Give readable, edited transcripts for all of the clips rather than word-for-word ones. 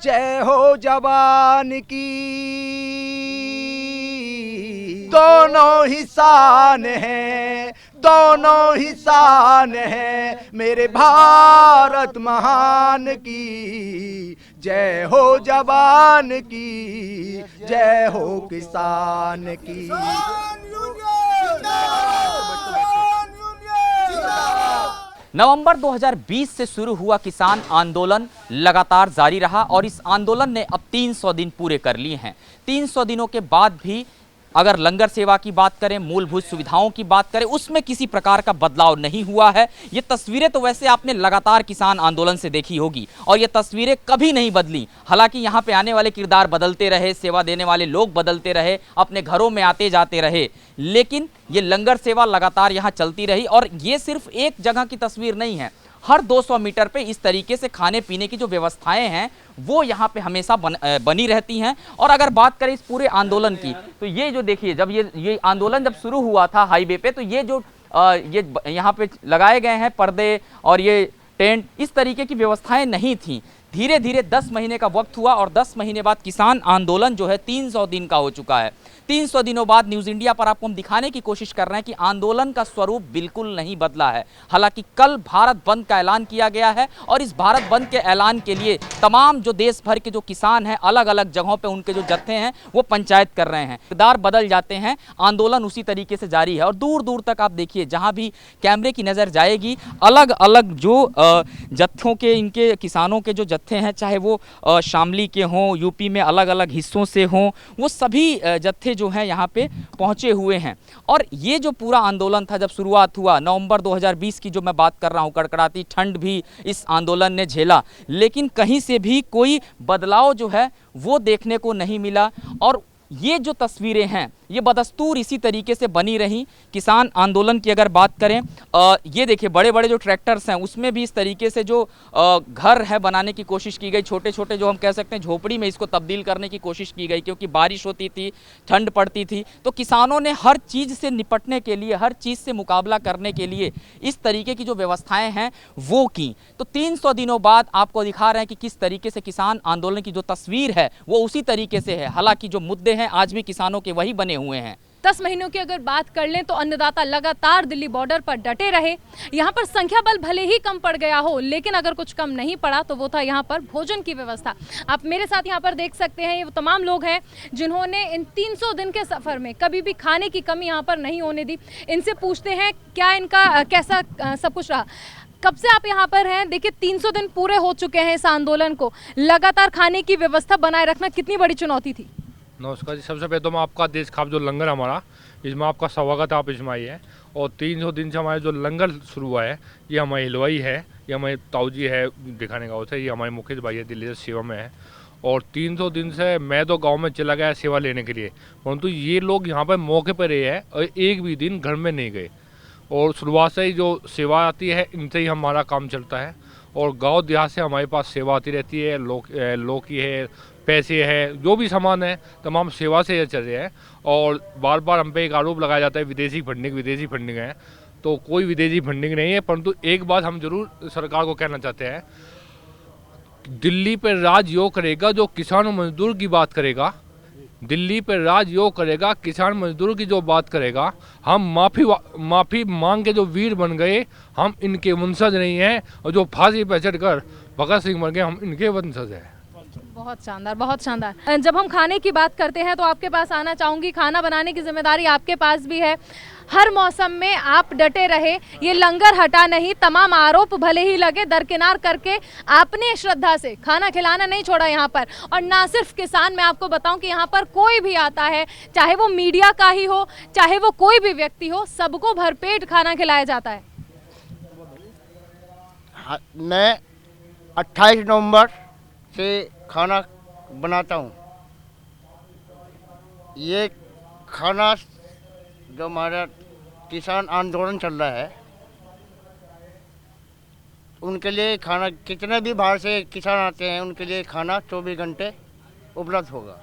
जय हो जवान की, दोनों ही शान है, दोनों ही शान है मेरे भारत महान की। जय हो जवान की, जय हो किसान की। नवंबर 2020 से शुरू हुआ किसान आंदोलन लगातार जारी रहा और इस आंदोलन ने अब 300 दिन पूरे कर लिए हैं। 300 दिनों के बाद भी अगर लंगर सेवा की बात करें, मूलभूत सुविधाओं की बात करें, उसमें किसी प्रकार का बदलाव नहीं हुआ है। ये तस्वीरें तो वैसे आपने लगातार किसान आंदोलन से देखी होगी और ये तस्वीरें कभी नहीं बदली। हालांकि यहाँ पे आने वाले किरदार बदलते रहे, सेवा देने वाले लोग बदलते रहे, अपने घरों में आते जाते रहे, लेकिन ये लंगर सेवा लगातार यहाँ चलती रही। और ये सिर्फ एक जगह की तस्वीर नहीं है, हर 200 मीटर पे इस तरीके से खाने पीने की जो व्यवस्थाएं हैं वो यहाँ पे हमेशा बनी रहती हैं। और अगर बात करें इस पूरे आंदोलन की, तो ये जो देखिए, जब ये आंदोलन जब शुरू हुआ था हाईवे पे, तो ये जो ये यहाँ पे लगाए गए हैं पर्दे और ये टेंट, इस तरीके की व्यवस्थाएं नहीं थी। धीरे धीरे 10 महीने का वक्त हुआ और 10 महीने बाद किसान आंदोलन जो है 300 दिन का हो चुका है। 300 दिनों बाद न्यूज़ इंडिया पर आपको हम दिखाने की कोशिश कर रहे हैं कि आंदोलन का स्वरूप बिल्कुल नहीं बदला है। हालांकि कल भारत बंद का ऐलान किया गया है और इस भारत बंद के ऐलान के लिए तमाम जो देश भर के जो किसान हैं, अलग अलग जगहों पे उनके जो जत्थे हैं वो पंचायत कर रहे हैं। किरदार बदल जाते हैं, आंदोलन उसी तरीके से जारी है। और दूर दूर तक आप देखिए, जहाँ भी कैमरे की नज़र जाएगी, अलग अलग जो जत्थों के, इनके किसानों के जो जत्थे हैं, चाहे वो शामली के हों, यूपी में अलग अलग हिस्सों से हों, वो सभी जत्थे जो हैं यहाँ पे पहुँचे हुए हैं। और ये जो पूरा आंदोलन था, जब शुरुआत हुआ नवंबर 2020 की जो मैं बात कर रहा हूँ, कड़कड़ाती ठंड भी इस आंदोलन ने झेला, लेकिन कहीं से भी कोई बदलाव जो है वो देखने को नहीं मिला। और ये जो तस्वीरें हैं ये बदस्तूर इसी तरीके से बनी रहीं। किसान आंदोलन की अगर बात करें, ये देखिए बड़े बड़े जो ट्रैक्टर्स हैं उसमें भी इस तरीके से जो घर है बनाने की कोशिश की गई, छोटे छोटे जो हम कह सकते हैं झोपड़ी में इसको तब्दील करने की कोशिश की गई, क्योंकि बारिश होती थी, ठंड पड़ती थी। तो किसानों ने हर चीज़ से निपटने के लिए, हर चीज़ से मुकाबला करने के लिए इस तरीके की जो व्यवस्थाएँ हैं वो की। तो 300 दिनों बाद आपको दिखा रहे हैं कि किस तरीके से किसान आंदोलन की जो तस्वीर है वो उसी तरीके से है। हालांकि जो मुद्दे हैं आज भी किसानों के वही बने हुए हैं। 10 महीनों की अगर बात कर लें तो अन्नदाता लगातार दिल्ली बॉर्डर पर डटे रहे। यहाँ पर संख्या बल भले ही कम पड़ गया हो, लेकिन अगर कुछ कम नहीं पड़ा तो वो था यहाँ पर भोजन की व्यवस्था। आप मेरे साथ यहाँ पर देख सकते हैं, ये वो तमाम लोग हैं जिन्होंने इन 300 दिन के सफ़र में कभी भी खाने की कमी यहाँ पर नहीं होने दी। इनसे पूछते हैं क्या इनका कैसा सब कुछ रहा। कब से आप यहाँ पर हैं? देखिए 300 दिन पूरे हो चुके हैं इस आंदोलन को, लगातार खाने की व्यवस्था बनाए रखना कितनी बड़ी चुनौती थी? नमस्कार जी, सबसे पहले तो मैं आपका देश खाप जो लंगर हमारा, इसमें आपका स्वागत है, आप इसमें आइए। और 300 दिन से हमारे जो लंगर शुरू हुआ है, ये हमारी हलवाई है, ये हमारे ताऊजी है दिखाने का होता है, ये हमारे मुकेश भाई है, दिल्ली से सेवा में है। और 300 दिन से मैं तो गांव में चला गया सेवा लेने के लिए, परंतु ये लोग यहाँ पर मौके पर रहे हैं और एक भी दिन घर में नहीं गए। और शुरुआत से ही जो सेवा आती है इनसे ही हमारा काम चलता है। और गाँव देहात से हमारे पास सेवा आती रहती है, लौकी है, पैसे है, जो भी सामान है तमाम सेवा से चल रहे हैं। और बार बार हम पे एक आरोप लगाया जाता है विदेशी फंडिंग है, तो कोई विदेशी फंडिंग नहीं है। परंतु एक बात हम जरूर सरकार को कहना चाहते हैं, दिल्ली पर राज यो करेगा जो किसान और मजदूर की बात करेगा, दिल्ली पर राज यो करेगा किसान मजदूर की जो बात करेगा। हम माफ़ी मांग के जो वीर बन गए, हम इनके वंशज नहीं हैं, और जो फांसी पर चढ़कर भगत सिंह मर गए, हम इनके वंशज हैं। बहुत शानदार, बहुत शानदार। जब हम खाने की बात करते हैं तो आपके पास आना चाहूँगी, खाना बनाने की जिम्मेदारी आपके पास भी है। हर मौसम में आप डटे रहे, ये लंगर हटा नहीं, तमाम आरोप भले ही लगे, दरकिनार करके आपने श्रद्धा से खाना खिलाना नहीं छोड़ा यहाँ पर। और ना सिर्फ किसान, मैं आपको बताऊं कि यहाँ पर कोई भी आता है, चाहे वो मीडिया का ही हो, चाहे वो कोई भी व्यक्ति हो, सबको भरपेट खाना खिलाया जाता है। मैं 28 नवंबर से खाना बनाता हूँ। ये खाना जो हमारा किसान आंदोलन चल रहा है उनके लिए खाना, कितने भी बाहर से किसान आते हैं उनके लिए खाना 24 घंटे उपलब्ध होगा।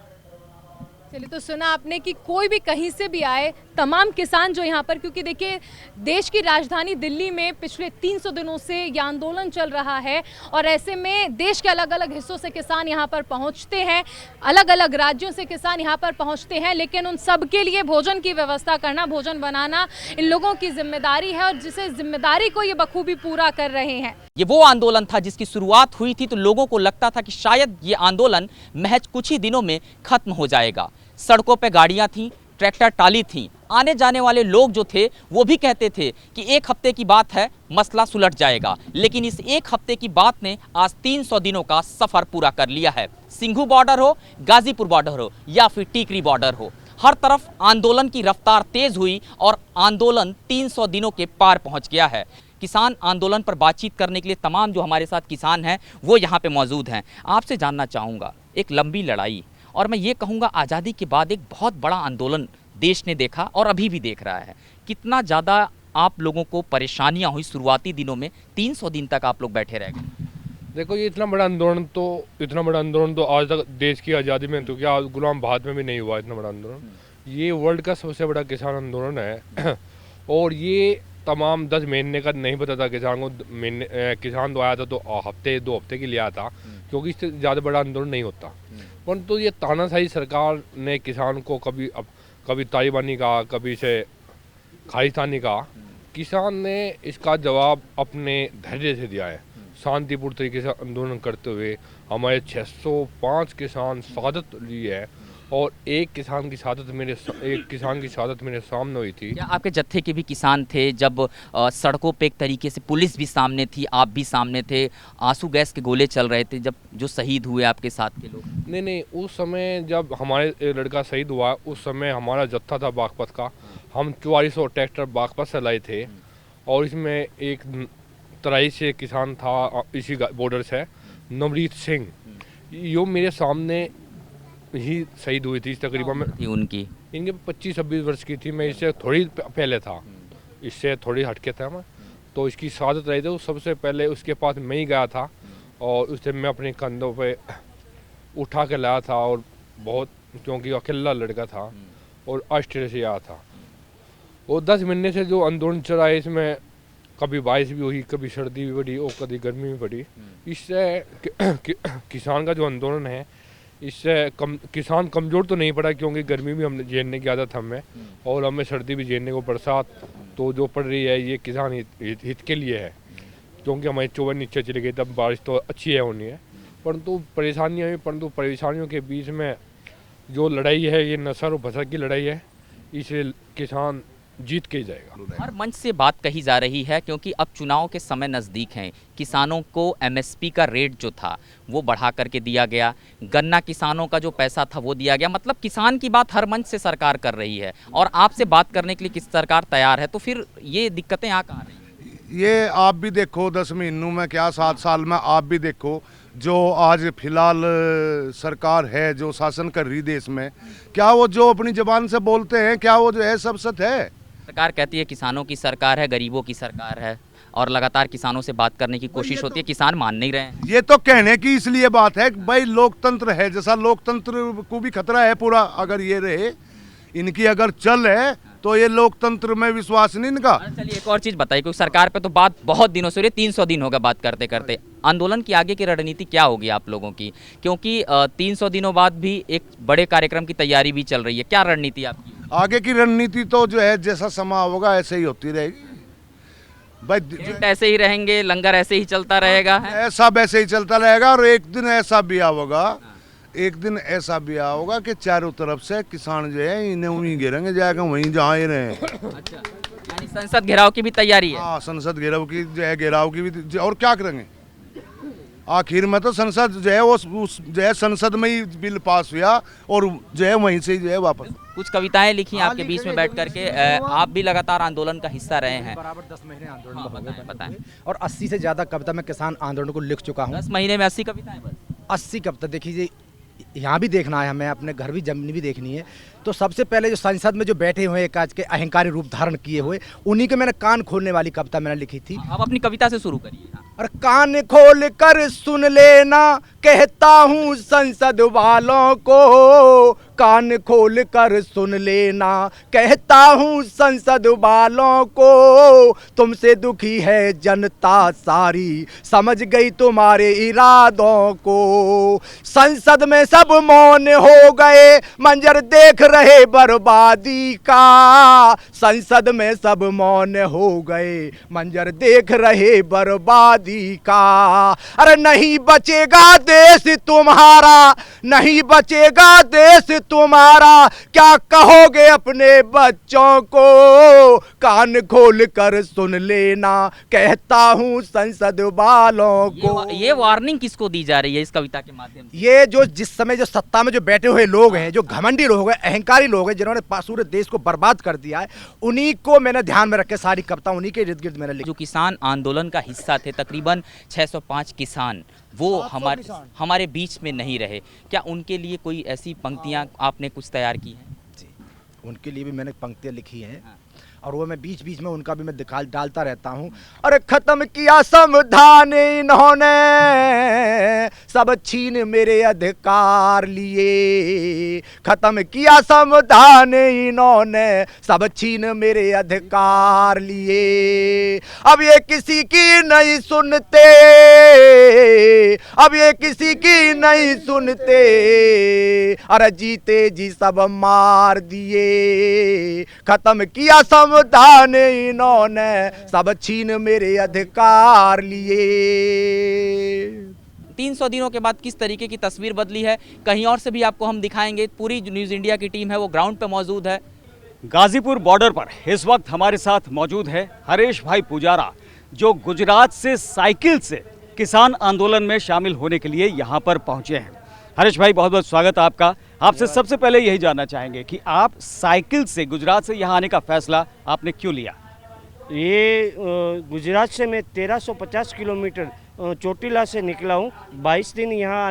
चलिए, तो सुना आपने कि कोई भी कहीं से भी आए, तमाम किसान जो यहाँ पर, क्योंकि देखिए देश की राजधानी दिल्ली में पिछले 300 दिनों से ये आंदोलन चल रहा है और ऐसे में देश के अलग अलग हिस्सों से किसान यहाँ पर पहुँचते हैं, अलग अलग राज्यों से किसान यहाँ पर पहुँचते हैं, लेकिन उन सब के लिए भोजन की व्यवस्था करना, भोजन बनाना इन लोगों की जिम्मेदारी है और जिसे जिम्मेदारी को ये बखूबी पूरा कर रहे हैं। ये वो आंदोलन था जिसकी शुरुआत हुई थी तो लोगों को लगता था कि शायद ये आंदोलन महज कुछ ही दिनों में खत्म हो जाएगा। सड़कों पे गाड़ियां थीं, ट्रैक्टर टाली थीं, आने जाने वाले लोग जो थे वो भी कहते थे कि एक हफ्ते की बात है, मसला सुलझ जाएगा। लेकिन इस एक हफ्ते की बात ने आज 300 दिनों का सफर पूरा कर लिया है। सिंघू बॉर्डर हो, गाजीपुर बॉर्डर हो या फिर टीकरी बॉर्डर हो, हर तरफ आंदोलन की रफ्तार तेज हुई और आंदोलन 300 दिनों के पार पहुंच गया है। किसान आंदोलन पर बातचीत करने के लिए तमाम जो हमारे साथ किसान हैं वो यहाँ पे मौजूद हैं। आपसे जानना चाहूँगा, एक लंबी लड़ाई और मैं ये कहूँगा आज़ादी के बाद एक बहुत बड़ा आंदोलन देश ने देखा और अभी भी देख रहा है। कितना ज़्यादा आप लोगों को परेशानियाँ हुई शुरुआती दिनों में, 300 दिन तक आप लोग बैठे रह गए? देखो, ये इतना बड़ा आंदोलन तो आज तक देश की आज़ादी में तो क्या गुलाम भारत में भी नहीं हुआ इतना बड़ा आंदोलन। ये वर्ल्ड का सबसे बड़ा किसान आंदोलन है और ये तमाम 10 महीने का नहीं पता था किसान को। किसान तो आया था तो हफ्ते 2 हफ्ते के लिए आया था, क्योंकि इससे ज़्यादा बड़ा आंदोलन नहीं होता। परंतु ये तानाशाही सरकार ने किसान को कभी तालिबानी कहा, कभी से खालिस्तानी कहा। किसान ने इसका जवाब अपने धैर्य से दिया है, शांतिपूर्ण तरीके से आंदोलन करते हुए। हमारे 605 किसान शहादत ली है और एक किसान की शहादत मेरे सामने हुई थी। क्या आपके जत्थे के भी किसान थे जब सड़कों पे एक तरीके से पुलिस भी सामने थी, आप भी सामने थे, आंसू गैस के गोले चल रहे थे, जब जो शहीद हुए आपके साथ के लोग? नहीं, उस समय जब हमारे लड़का शहीद हुआ उस समय हमारा जत्था था बागपत का। हम 4400 ट्रैक्टर बागपत से लाए थे और इसमें एक तराई से किसान था इसी बॉर्डर से, नवरीत सिंह, यो मेरे सामने ही शहीद हुई थी। तकरीबन इनके 25-26 वर्ष की थी, मैं इससे थोड़ी पहले था, इससे थोड़ी हटके था मैं। तो इसकी शहादत रही थी, तो सबसे पहले उसके पास मैं ही गया था और उसे मैं अपने कंधों पे उठा के लाया था और बहुत, क्योंकि अकेला लड़का था और ऑस्ट्रेलिया से आया था। और 10 महीने से जो आंदोलन चला है इसमें कभी बारिश भी हुई, कभी सर्दी भी पड़ी और कभी गर्मी भी पड़ी। इससे किसान का जो आंदोलन है इससे किसान कमज़ोर तो नहीं पड़ा, क्योंकि गर्मी भी हमने झेलने की आदत हमें और हमें सर्दी भी झेलने को, बरसात तो जो पड़ रही है ये किसान हित के लिए है, क्योंकि हमारी चोबर नीचे चली गई तब बारिश तो अच्छी है होनी है। परंतु परेशानियों के बीच में जो लड़ाई है ये नस्ल और भसक की लड़ाई है, इसे किसान जीत के ही जाएगा। हर मंच से बात कही जा रही है क्योंकि अब चुनाव के समय नज़दीक हैं। किसानों को एमएसपी का रेट जो था वो बढ़ा करके दिया गया, गन्ना किसानों का जो पैसा था वो दिया गया। मतलब किसान की बात हर मंच से सरकार कर रही है और आपसे बात करने के लिए किस सरकार तैयार है, तो फिर ये दिक्कतें यहाँ कहाँ रही? ये आप भी देखो 10 महीनों में क्या 7 साल में आप भी देखो जो आज फिलहाल सरकार है जो शासन कर रही देश में, क्या वो जो अपनी जबान से बोलते हैं क्या वो जो है सब सच है? सरकार कहती है किसानों की सरकार है, गरीबों की सरकार है और लगातार किसानों से बात करने की कोशिश होती है, किसान मान नहीं रहे हैं। ये तो कहने की इसलिए बात है भाई लोकतंत्र है, जैसा लोकतंत्र को भी खतरा है पूरा, अगर ये रहे इनकी अगर चल है तो ये लोकतंत्र में विश्वास नहीं इनका। चलिए एक और चीज़ बताइए, क्योंकि सरकार पे तो बात बहुत दिनों से हो रही है, 300 दिन हो गए बात करते करते। आंदोलन की आगे की रणनीति क्या होगी आप लोगों की, क्योंकि 300 दिनों बाद भी एक बड़े कार्यक्रम की तैयारी भी चल रही है, क्या रणनीति आपकी? आगे की रणनीति तो जो है जैसा समय होगा ऐसे ही होती रहेगी भाई, ऐसे ही रहेंगे, लंगर ऐसे ही चलता रहेगा, ऐसा वैसे ही चलता रहेगा। और एक दिन ऐसा भी होगा कि चारों तरफ से किसान जो है इन्हें वहीं घेरेंगे, जाएगा वहीं जहाँ ये रहे। अच्छा, यानी संसद घेराव की भी तैयारी है? हाँ, संसद घेराव की जो है, घेराव की भी, और क्या करेंगे आखिर में तो संसद जो है उस जो है संसद में ही बिल पास हुआ और जो है वहीं से जो है वापस। कुछ कविताएं लिखी आपके बीच में बैठ करके, आप भी लगातार आंदोलन का हिस्सा रहे हैं। बराबर 10 महीने आंदोलन हाँ, बताएं। और 80 से ज़्यादा कविता मैं किसान आंदोलन को लिख चुका हूँ। 10 महीने में 80 कविताएं बस? 80 कविता देखिए, यहाँ भी देखना है हमें, अपने घर भी जमीन भी देखनी है। तो सबसे पहले जो संसद में जो बैठे हुए एक आज के अहंकारी रूप धारण किए हुए, उन्हीं के मैंने कान खोलने वाली कविता मैंने लिखी थी। आप अपनी कविता से शुरू करिए। और कान खोल कर सुन लेना, कहता हूँ संसद वालों को, कान खोल कर सुन लेना, कहता हूँ संसद वालों को, तुमसे दुखी है जनता सारी, समझ गई तुम्हारे इरादों को। संसद में सब मौन हो गए, मंजर देख रहे बर्बादी का। संसद में सब मौन हो गए, मंजर देख रहे बर्बादी का। अरे नहीं बचेगा देश तुम्हारा, नहीं बचेगा देश तुम्हारा, क्या कहोगे अपने बच्चों को, कान खोल कर सुन लेना, कहता हूँ संसद वालों को। ये वार्निंग किसको दी जा रही है इस कविता के माध्यम से? ये जो जिस समय जो सत्ता में जो बैठे हुए लोग हैं, जो घमंडी लोग हैं, अहंकारी लोग हैं, जिन्होंने पूरे देश को बर्बाद कर दिया है, उन्हीं को मैंने ध्यान में रख के सारी कविता उन्हीं के इर्द गिर्द मैंने लिखी। जो किसान आंदोलन का हिस्सा थे, तकरीबन 605 किसान, वो हमारे बीच में नहीं रहे। क्या उनके लिए कोई ऐसी पंक्तियां आपने कुछ तैयार की हैं? जी, उनके लिए भी मैंने पंक्तियां लिखी हैं, और वो मैं बीच बीच में उनका भी मैं डालता रहता हूँ। अरे खत्म किया संविधान इन्होंने, सब छीन मेरे अधिकार लिए। खत्म किया संविधान इन्होंने, सब छीन मेरे अधिकार लिए। अब ये किसी की नहीं सुनते, अब ये किसी की नहीं सुनते, अरे जीते जी सब मार दिए। खत्म किया संविधान इन्होंने, सब छीन मेरे अधिकार लिए। 300 दिनों के बाद किस तरीके की तस्वीर बदली है, कहीं और से भी आपको हम दिखाएंगे। पूरी न्यूज़ इंडिया की टीम है वो ग्राउंड पे मौजूद है। गाजीपुर बॉर्डर पर इस वक्त हमारे साथ मौजूद है हरीश भाई पुजारा, जो गुजरात से साइकिल से किसान आंदोलन में शामिल होने के लिए यहाँ पर पहुँचे हैं। हरीश भाई, बहुत बहुत स्वागत आपका। आपसे सबसे पहले यही जानना चाहेंगे कि आप साइकिल से गुजरात से यहाँ आने का फैसला आपने क्यों लिया? ये गुजरात से मैं 1350 किलोमीटर चोटीला से निकला हूँ। 22 दिन यहाँ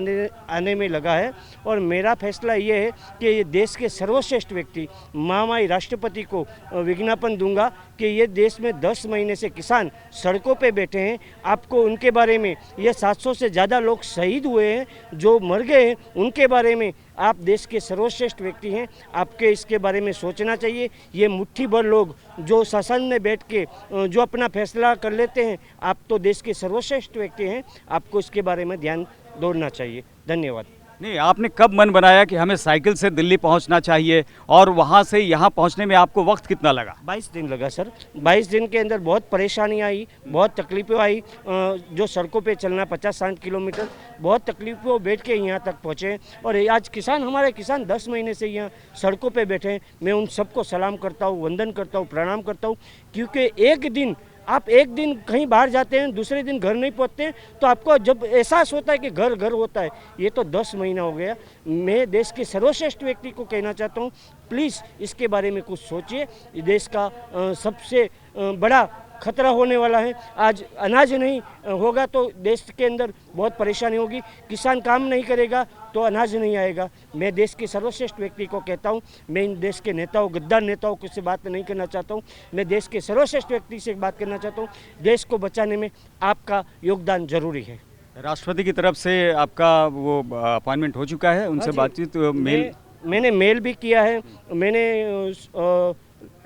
आने में लगा है, और मेरा फैसला ये है कि ये देश के सर्वश्रेष्ठ व्यक्ति महामहिम राष्ट्रपति को विज्ञापन दूंगा कि ये देश में 10 महीने से किसान सड़कों पे बैठे हैं। आपको उनके बारे में, ये 700 से ज़्यादा लोग शहीद हुए हैं, जो मर गए हैं, उनके बारे में आप देश के सर्वश्रेष्ठ व्यक्ति हैं, आपके इसके बारे में सोचना चाहिए। ये मुट्ठी भर लोग जो शासन में बैठ के जो अपना फैसला कर लेते हैं, आप तो देश के सर्वश्रेष्ठ व्यक्ति हैं, आपको इसके बारे में ध्यान दौड़ना चाहिए। धन्यवाद। नहीं, आपने कब मन बनाया कि हमें साइकिल से दिल्ली पहुंचना चाहिए, और वहां से यहां पहुंचने में आपको वक्त कितना लगा? 22 दिन लगा सर। 22 दिन के अंदर बहुत परेशानी आई, बहुत तकलीफें आई। जो सड़कों पे चलना 50-60 किलोमीटर, बहुत तकलीफों बैठ के यहाँ तक पहुँचे। और आज हमारे किसान 10 महीने से यहाँ सड़कों पे बैठे हैं। मैं उन सबको सलाम करता हूँ, वंदन करता हूँ, प्रणाम करता हूँ, क्योंकि आप एक दिन कहीं बाहर जाते हैं, दूसरे दिन घर नहीं पहुंचते हैं, तो आपको जब एहसास होता है कि घर घर होता है। ये तो 10 महीना हो गया। मैं देश के सर्वश्रेष्ठ व्यक्ति को कहना चाहता हूँ, प्लीज़ इसके बारे में कुछ सोचिए। देश का सबसे बड़ा खतरा होने वाला है। आज अनाज नहीं होगा तो देश के अंदर बहुत परेशानी होगी। किसान काम नहीं करेगा तो अनाज नहीं आएगा। मैं देश के सर्वश्रेष्ठ व्यक्ति को कहता हूं, मैं इन देश के नेताओं, गद्दार नेताओं से बात नहीं करना चाहता हूं। मैं देश के सर्वश्रेष्ठ व्यक्ति से बात करना चाहता हूं। देश को बचाने में आपका योगदान जरूरी है। राष्ट्रपति की तरफ से आपका वो अपॉइंटमेंट हो चुका है, उनसे बातचीत मैंने मेल भी किया है, मैंने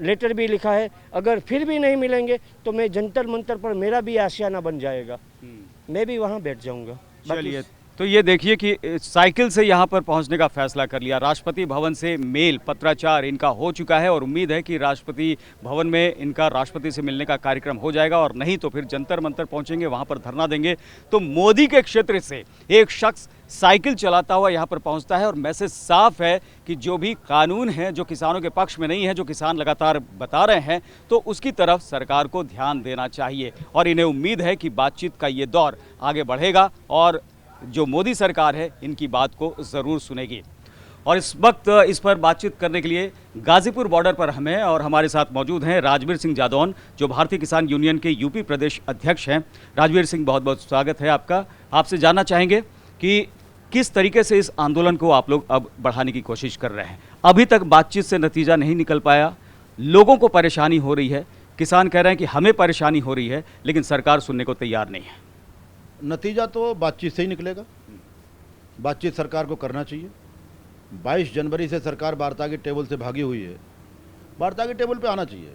लेटर भी लिखा है। अगर फिर भी नहीं मिलेंगे तो मैं जंतर मंतर पर मेरा भी आशियाना बन जाएगा, मैं भी वहाँ बैठ जाऊँगा। चलिए, तो ये देखिए कि साइकिल से यहाँ पर पहुँचने का फैसला कर लिया। राष्ट्रपति भवन से मेल पत्राचार इनका हो चुका है, और उम्मीद है कि राष्ट्रपति भवन में इनका राष्ट्रपति से मिलने का कार्यक्रम हो जाएगा, और नहीं तो फिर जंतर मंतर पहुँचेंगे, वहाँ पर धरना देंगे। तो मोदी के क्षेत्र से एक शख्स साइकिल चलाता हुआ यहाँ पर पहुँचता है, और मैसेज साफ है कि जो भी कानून है जो किसानों के पक्ष में नहीं है, जो किसान लगातार बता रहे हैं, तो उसकी तरफ सरकार को ध्यान देना चाहिए। और इन्हें उम्मीद है कि बातचीत का ये दौर आगे बढ़ेगा, और जो मोदी सरकार है इनकी बात को ज़रूर सुनेगी। और इस वक्त इस पर बातचीत करने के लिए गाजीपुर बॉर्डर पर हमें और हमारे साथ मौजूद हैं राजवीर सिंह जादौन, जो भारतीय किसान यूनियन के यूपी प्रदेश अध्यक्ष हैं। राजवीर सिंह, बहुत बहुत स्वागत है आपका। आपसे जानना चाहेंगे कि किस तरीके से इस आंदोलन को आप लोग अब बढ़ाने की कोशिश कर रहे हैं? अभी तक बातचीत से नतीजा नहीं निकल पाया, लोगों को परेशानी हो रही है, किसान कह रहे हैं कि हमें परेशानी हो रही है, लेकिन सरकार सुनने को तैयार नहीं है। नतीजा तो बातचीत से ही निकलेगा। बातचीत सरकार को करना चाहिए, 22 जनवरी से सरकार वार्ता की टेबल से भागी हुई है। वार्ता की टेबल पे आना चाहिए।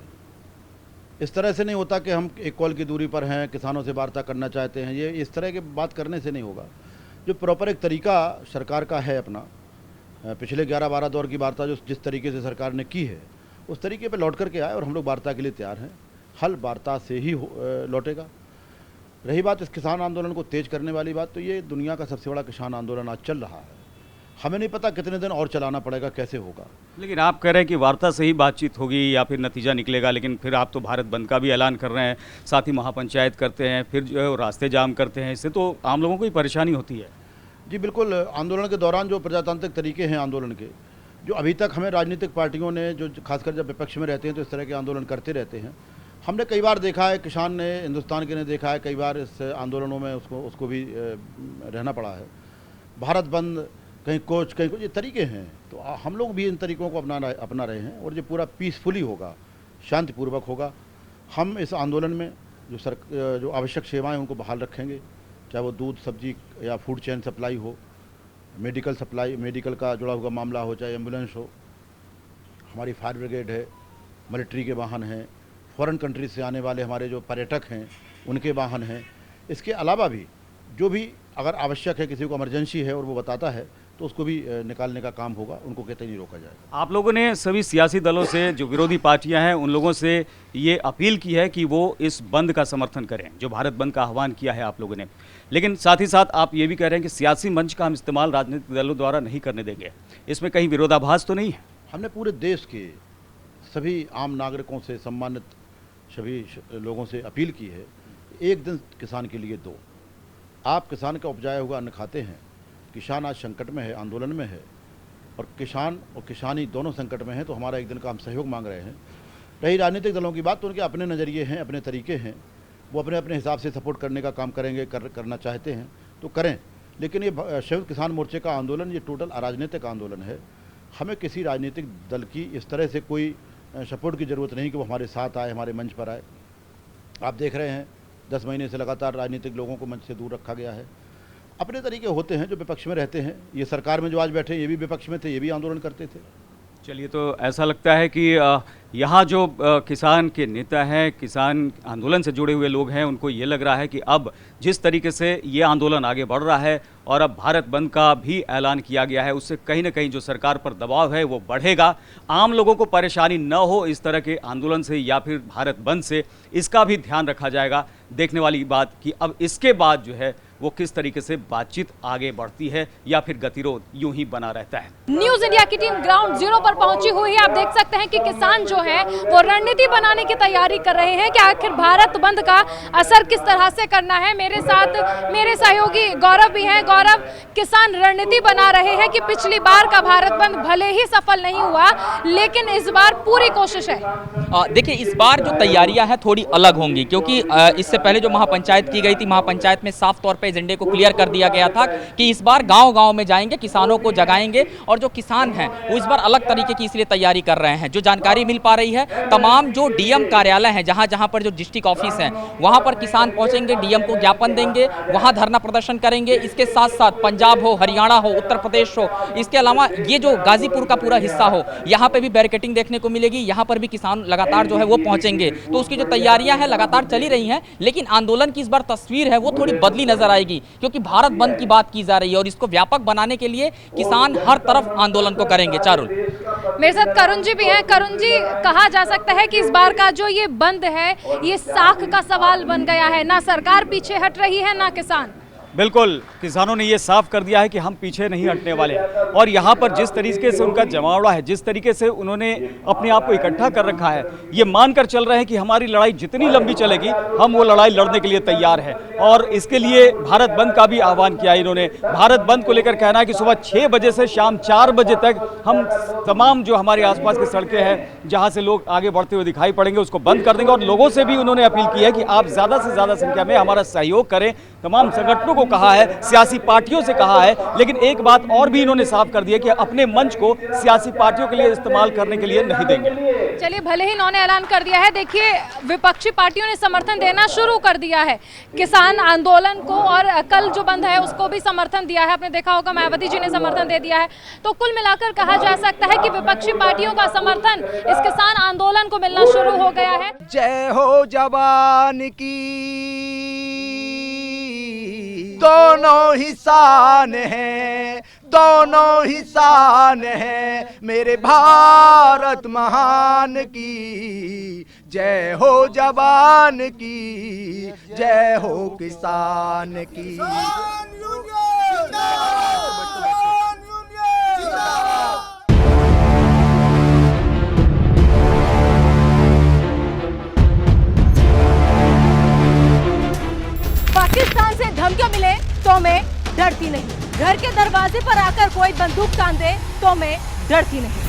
इस तरह से नहीं होता कि हम एक कॉल की दूरी पर हैं, किसानों से वार्ता करना चाहते हैं, ये इस तरह की बात करने से नहीं होगा। जो प्रॉपर एक तरीका सरकार का है अपना, पिछले 11-12 दौर की वार्ता जो जिस तरीके से सरकार ने की है उस तरीके पे लौट करके आए और हम लोग वार्ता के लिए तैयार हैं। हल वार्ता से ही लौटेगा। रही बात इस किसान आंदोलन को तेज करने वाली बात, तो ये दुनिया का सबसे बड़ा किसान आंदोलन आज चल रहा है। हमें नहीं पता कितने दिन और चलाना पड़ेगा, कैसे होगा। लेकिन आप कह रहे हैं कि वार्ता से ही बातचीत होगी या फिर नतीजा निकलेगा, लेकिन फिर आप तो भारत बंद का भी ऐलान कर रहे हैं, साथ ही महापंचायत करते हैं, फिर जो है वो रास्ते जाम करते हैं। इससे तो आम लोगों को ही परेशानी होती है। जी बिल्कुल। आंदोलन के दौरान जो प्रजातांत्रिक तरीके हैं आंदोलन के, जो अभी तक हमें राजनीतिक पार्टियों ने, जो खासकर जब विपक्ष में रहते हैं तो इस तरह के आंदोलन करते रहते हैं। हमने कई बार देखा है, किसान ने, हिंदुस्तान के ने देखा है, कई बार इस आंदोलनों में उसको भी रहना पड़ा है। भारत बंद, कहीं कुछ ये तरीके हैं। तो हम लोग भी इन तरीक़ों को अपना रहे हैं और ये पूरा पीसफुली होगा, शांतिपूर्वक होगा। हम इस आंदोलन में जो आवश्यक सेवाएं उनको बहाल रखेंगे, चाहे वो दूध, सब्जी या फूड चेन सप्लाई हो, मेडिकल सप्लाई, मेडिकल का जुड़ा हुआ मामला हो, चाहे एम्बुलेंस हो, हमारी फायर ब्रिगेड है, मिलिट्री के वाहन हैं, फॉरेन कंट्रीज से आने वाले हमारे जो पर्यटक हैं उनके वाहन हैं। इसके अलावा भी जो भी अगर आवश्यक है, किसी को इमरजेंसी है और वो बताता है तो उसको भी निकालने का काम होगा, उनको कहते नहीं रोका जाएगा। आप लोगों ने सभी सियासी दलों से, जो विरोधी पार्टियां हैं, उन लोगों से ये अपील की है कि वो इस बंद का समर्थन करें, जो भारत बंद का आह्वान किया है आप लोगों ने। लेकिन साथ ही साथ आप ये भी कह रहे हैं कि सियासी मंच का हम इस्तेमाल राजनीतिक दलों द्वारा नहीं करने देंगे। इसमें कहीं विरोधाभास तो नहीं है? हमने पूरे देश के सभी आम नागरिकों से, सम्मानित सभी लोगों से अपील की है, एक दिन किसान के लिए दो। आप किसान का उपजाया हुआ अन्न खाते हैं। किसान आज संकट में है, आंदोलन में है, और किसान और किसानी दोनों संकट में हैं, तो हमारा एक दिन का हम सहयोग मांग रहे हैं। रही राजनीतिक दलों की बात, तो उनके अपने नज़रिए हैं, अपने तरीके हैं, वो अपने अपने हिसाब से सपोर्ट करने का काम करेंगे, करना चाहते हैं तो करें। लेकिन ये संयुक्त किसान मोर्चे का आंदोलन ये टोटल अराजनीतिक आंदोलन है। हमें किसी राजनीतिक दल की इस तरह से कोई सपोर्ट की ज़रूरत नहीं कि वो हमारे साथ आए, हमारे मंच पर आए। आप देख रहे हैं 10 महीने से लगातार राजनीतिक लोगों को मंच से दूर रखा गया है। अपने तरीके होते हैं जो विपक्ष में रहते हैं। ये सरकार में जो आज बैठे ये भी विपक्ष में थे, ये भी आंदोलन करते थे। चलिए, तो ऐसा लगता है कि यहाँ जो किसान के नेता हैं, किसान आंदोलन से जुड़े हुए लोग हैं, उनको ये लग रहा है कि अब जिस तरीके से ये आंदोलन आगे बढ़ रहा है और अब भारत बंद का भी ऐलान किया गया है, उससे कहीं ना कहीं जो सरकार पर दबाव है वो बढ़ेगा। आम लोगों को परेशानी न हो इस तरह के आंदोलन से या फिर भारत बंद से, इसका भी ध्यान रखा जाएगा। देखने वाली बात कि अब इसके बाद जो है वो किस तरीके से बातचीत आगे बढ़ती है या फिर गतिरोध यूं ही बना रहता है। न्यूज इंडिया की टीम ग्राउंड जीरो पर पहुंची हुई है। आप देख सकते हैं कि किसान जो है वो रणनीति बनाने की तैयारी कर रहे हैं कि आखिर भारत बंद का असर किस तरह से करना है। मेरे साथ मेरे सहयोगी गौरव भी हैं। गौरव, किसान रणनीति बना रहे हैं कि पिछली बार का भारत बंद भले ही सफल नहीं हुआ, लेकिन इस बार पूरी कोशिश है। देखिए, इस बार जो तैयारियां हैं थोड़ी अलग होंगी, क्योंकि इससे पहले जो महापंचायत की गई थी, महापंचायत में साफ तौर पे एजेंडे को क्लियर कर दिया गया था कि इस बार गांव-गांव में जाएंगे, किसानों को जगाएंगे, और जो किसान हैं वो इस बार अलग तरीके की इसलिए तैयारी कर रहे हैं। जो जानकारी मिल पा रही है, तमाम जो डीएम कार्यालय हैं, जहां पर जो डिस्ट्रिक्ट ऑफिस हैं, वहां पर किसान पहुंचेंगे, डीएम को ज्ञापन देंगे, वहां धरना प्रदर्शन करेंगे। इसके साथ साथ पंजाब हो, हरियाणा हो, उत्तर प्रदेश हो, इसके अलावा ये जो गाजीपुर का पूरा हिस्सा हो, यहाँ पे भी बैरिकेडिंग देखने को मिलेगी। यहाँ पर भी किसान लगातार जो है वो पहुंचेंगे। तो उसकी जो तैयारियां हैं लगातार चली रही हैं, लेकिन आंदोलन की इस बार तस्वीर है वो थोड़ी बदली नजर आएगी, क्योंकि भारत बंद की बात की जा रही है और इसको व्यापक बनाने के लिए किसान हर तरफ आंदोलन को करेंगे। चारुल, मेरे साथ करुण जी भी हैं। करुण जी, कहा जा सकता है कि इस बार का जो ये बंद है ये साख का सवाल बन गया है, ना सरकार पीछे हट रही है ना किसान। बिल्कुल, किसानों ने ये साफ कर दिया है कि हम पीछे नहीं हटने वाले। और यहाँ पर जिस तरीके से उनका जमावड़ा है, जिस तरीके से उन्होंने अपने आप को इकट्ठा कर रखा है, ये मानकर चल रहे हैं कि हमारी लड़ाई जितनी लंबी चलेगी हम वो लड़ाई लड़ने के लिए तैयार है। और इसके लिए भारत बंद का भी आह्वान किया इन्होंने। भारत बंद को लेकर कहना है कि सुबह 6 बजे से शाम 4 बजे तक हम तमाम जो हमारे आसपास की सड़कें हैं जहाँ से लोग आगे बढ़ते हुए दिखाई पड़ेंगे उसको बंद कर देंगे। और लोगों से भी उन्होंने अपील की है कि आप ज़्यादा से ज़्यादा संख्या में हमारा सहयोग करें, तमाम संगठनों को को कहा है, सियासी पार्टियों से कहा है, लेकिन एक बात और भी इन्होंने साफ कर दी है कि अपने मंच को सियासी पार्टियों के लिए इस्तेमाल करने के लिए नहीं देंगे। चलिए, भले ही इन्होंने ऐलान कर दिया है, देखिए विपक्षी पार्टियों ने समर्थन देना शुरू कर दिया है किसान आंदोलन को, और कल जो बंद है उसको भी समर्थन दिया है। आपने देखा होगा मायावती जी ने समर्थन दे दिया है। तो कुल मिलाकर कहा जा सकता है कि विपक्षी पार्टियों का समर्थन इस किसान आंदोलन को मिलना शुरू हो गया है। जय हो जवान की, दोनों ही शान हैं, दोनों ही शान हैं मेरे भारत महान की। जय हो जवान की, जय हो किसान की। पाकिस्तान से धमकियां मिले तो मैं डरती नहीं, घर के दरवाजे पर आकर कोई बंदूक तान दे तो मैं डरती नहीं,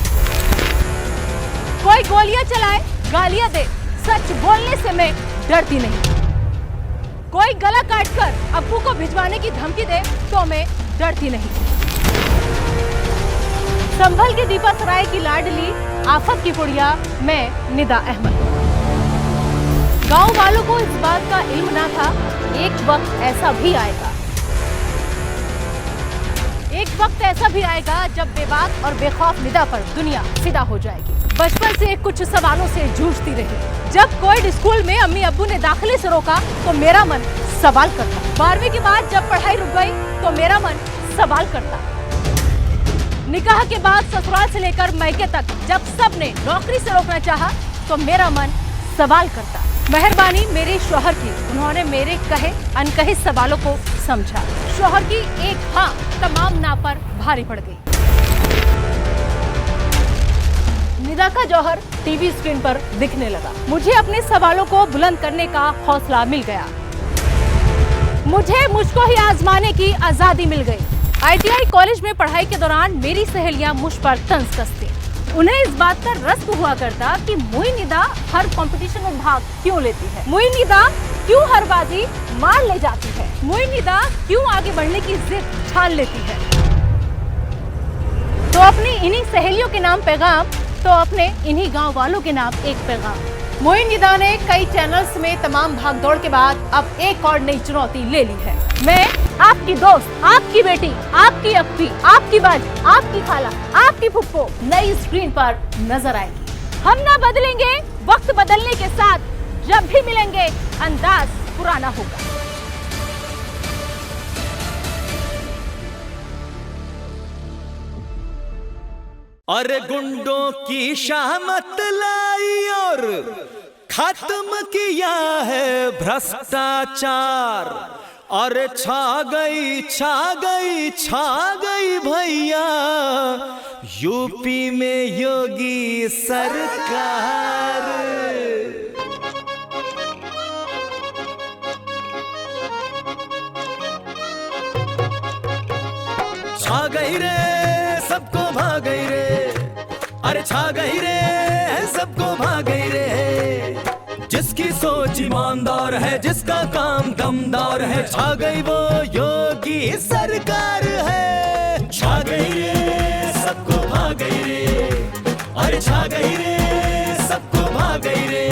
कोई गोलियां चलाए, गालियां दे, सच बोलने से मैं डरती नहीं, कोई गला काटकर अब्बू को भिजवाने की धमकी दे तो मैं डरती नहीं। संभल के दीपा सराय की लाडली, आफत की पुड़िया, मैं निदा अहमद। गांव वालों को इस बात का इल्म ना था, एक वक्त ऐसा भी आएगा, एक वक्त ऐसा भी आएगा जब बेबाक और बेखौफ निदा पर दुनिया फिदा हो जाएगी। बचपन से कुछ सवालों से जूझती रही। जब कोविड स्कूल में अम्मी अब्बू ने दाखिले से रोका तो मेरा मन सवाल करता। 12वीं के बाद जब पढ़ाई रुक गई तो मेरा मन सवाल करता। निकाह के बाद ससुराल से लेकर मायके तक जब सबने नौकरी से रोकना चाहा तो मेरा मन सवाल करता। मेहरबानी मेरे शौहर की, उन्होंने मेरे कहे अनकहे सवालों को समझा। शौहर की एक हाँ तमाम ना पर भारी पड़ गई। निदा का जौहर टीवी स्क्रीन पर दिखने लगा। मुझे अपने सवालों को बुलंद करने का हौसला मिल गया। मुझको ही आजमाने की आजादी मिल गई। ITI कॉलेज में पढ़ाई के दौरान मेरी सहेलियां मुझ पर तंज कसती। उन्हें इस बात का रस्क हुआ करता कि मोइन निदा हर कंपटीशन में भाग क्यों लेती है, मोइन निदा क्यों हर बाजी मार ले जाती है, मोइन निदा क्यों आगे बढ़ने की जिद ठान लेती है। तो अपनी इन्हीं सहेलियों के नाम पैगाम, तो अपने इन्हीं गांव वालों के नाम एक पैगाम। मोइन निदा ने कई चैनल्स में तमाम भागदौड़ के बाद अब एक और नई चुनौती ले ली है। मैं आपकी दोस्त, आपकी बेटी, आपकी अक्की, आपकी बाजी, आपकी खाला, आपकी फुप्पो नई स्क्रीन पर नजर आएगी। हम ना बदलेंगे, वक्त बदलने के साथ जब भी मिलेंगे अंदाज पुराना होगा। अरे गुंडों की शामत लाई और खत्म किया है भ्रष्टाचार। अरे छा गई छा गई छा गई भैया यूपी में योगी सरकार। छा गई रे सबको भाग गई रे, अरे छा गई रे सबको भाग गई रे। जिसकी सोच ईमानदार है, जिसका काम दमदार है, छा गई वो योगी सरकार है। छा गई रे सबको भाग गई रे, अरे छा गई रे सबको भाग गई रे।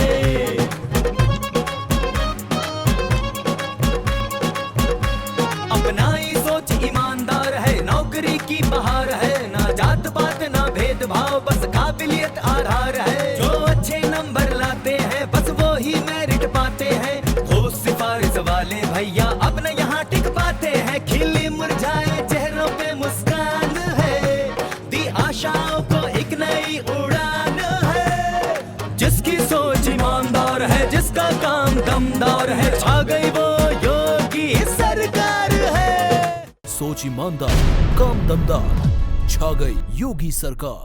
अपना ही सोच ईमानदार है, नौकरी की बहार है, ना जात पात ना भेदभाव, बस काबिलियत आधार है। जो अच्छे नंबर लाते हैं बस वो ही मेरिट पाते हैं। ठोस सिफारिश वाले भैया अब न यहाँ टिक पाते हैं। खिली मुरझाए चेहरों पे मुस्कान है, दी आशाओं को एक नई उड़ान है। जिसकी सोच ईमानदार है, जिसका काम दमदार है, छा गई वो योगी सरकार है। सोच ईमानदार, काम दमदार, छा गई योगी सरकार।